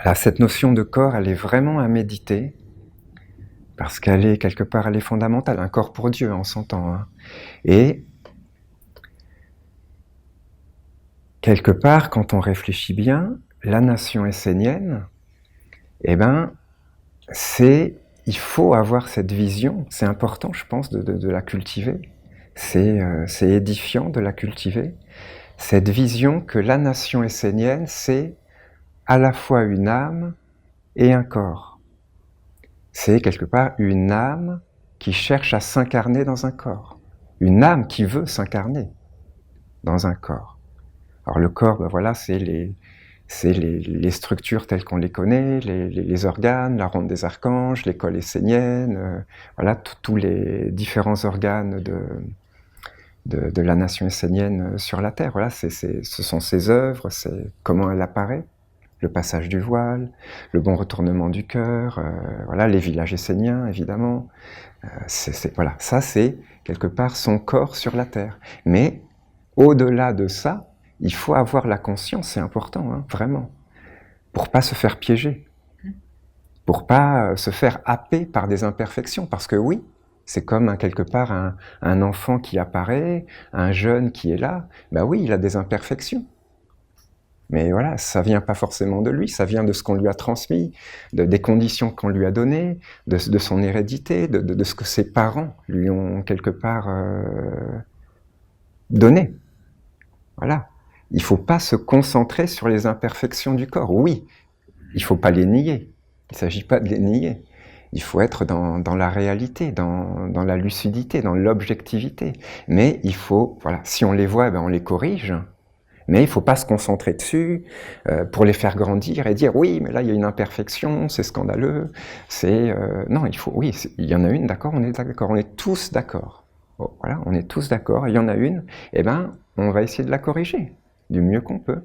Voilà, cette notion de corps, elle est vraiment à méditer, parce qu'elle est, quelque part, elle est fondamentale. Un corps pour Dieu, on s'entend. Hein. Et, quelque part, quand on réfléchit bien, la nation essénienne, eh ben, il faut avoir cette vision, c'est important, je pense, de la cultiver. C'est édifiant de la cultiver. Cette vision que la nation essénienne, c'est à la fois une âme et un corps. C'est quelque part une âme qui cherche à s'incarner dans un corps. Une âme qui veut s'incarner dans un corps. Alors le corps, ben voilà, c'est les structures telles qu'on les connaît, les organes, la ronde des archanges, l'école essénienne, voilà, tous les différents organes de la nation essénienne sur la Terre. Voilà, ce sont ses œuvres, c'est comment elle apparaît, le passage du voile, le bon retournement du cœur, voilà, les villages esséniens, évidemment. Voilà, ça c'est quelque part son corps sur la Terre. Mais au-delà de ça, il faut avoir la conscience, c'est important, hein, vraiment, pour pas se faire piéger, pour pas se faire happer par des imperfections, parce que oui, c'est comme quelque part un enfant qui apparaît, un jeune qui est là, ben oui, il a des imperfections. Mais voilà, ça vient pas forcément de lui, ça vient de ce qu'on lui a transmis, des conditions qu'on lui a données, de son hérédité, de ce que ses parents lui ont quelque part donné. Voilà. Il ne faut pas se concentrer sur les imperfections du corps. Oui, il ne faut pas les nier. Il ne s'agit pas de les nier. Il faut être dans la réalité, dans la lucidité, dans l'objectivité. Mais il faut, voilà, si on les voit, ben on les corrige. Mais il ne faut pas se concentrer dessus pour les faire grandir et dire oui, mais là il y a une imperfection, c'est scandaleux. Non, il faut, oui, il y en a une, d'accord, on est d'accord, on est tous d'accord. Bon, voilà, on est tous d'accord. Il y en a une, eh ben, on va essayer de la corriger du mieux qu'on peut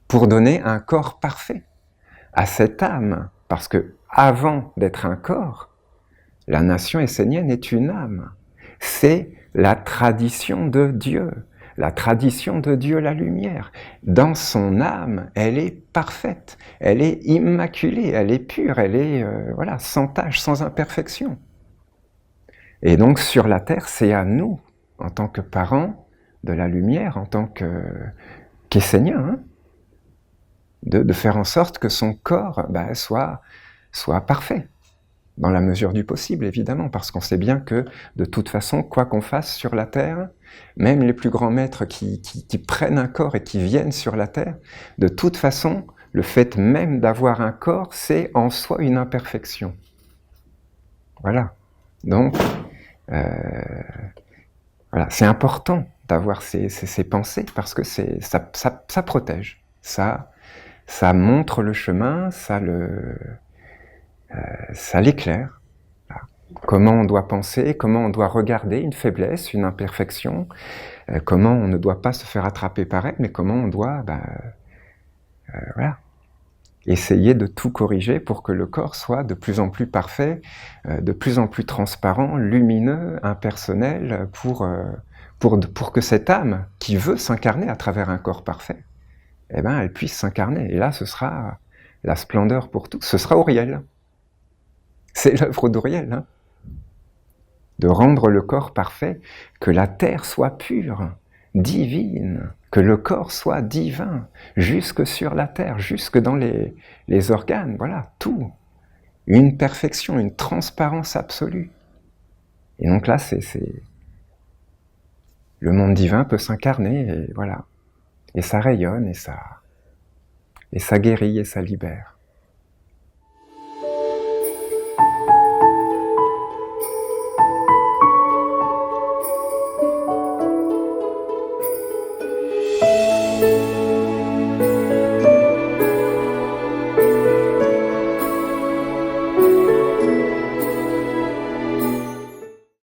pour donner un corps parfait à cette âme, parce que avant d'être un corps, la nation essénienne est une âme. C'est la tradition de Dieu. La tradition de Dieu, la lumière. Dans son âme, elle est parfaite, elle est immaculée, elle est pure, elle est voilà, sans tache, sans imperfection. Et donc sur la terre, c'est à nous, en tant que parents de la lumière, en tant qu'Esséniens, hein, de faire en sorte que son corps soit parfait. Dans la mesure du possible, évidemment, parce qu'on sait bien que, de toute façon, quoi qu'on fasse sur la Terre, même les plus grands maîtres qui prennent un corps et qui viennent sur la Terre, de toute façon, le fait même d'avoir un corps, c'est en soi une imperfection. Voilà. Donc, voilà, c'est important d'avoir ces pensées, parce que ça protège, ça montre le chemin, ça l'éclaire. Comment on doit penser, comment on doit regarder une faiblesse, une imperfection, comment on ne doit pas se faire attraper par elle, mais comment on doit voilà, essayer de tout corriger pour que le corps soit de plus en plus parfait, de plus en plus transparent, lumineux, impersonnel, pour que cette âme qui veut s'incarner à travers un corps parfait, eh ben, elle puisse s'incarner. Et là, ce sera la splendeur pour tous. Ce sera Auriel. C'est l'œuvre d'Auriel, hein, de rendre le corps parfait, que la terre soit pure, divine, que le corps soit divin, jusque sur la terre, jusque dans les organes, voilà, tout. Une perfection, une transparence absolue. Et donc là, le monde divin peut s'incarner, et voilà. Et ça rayonne, et ça guérit, et ça libère.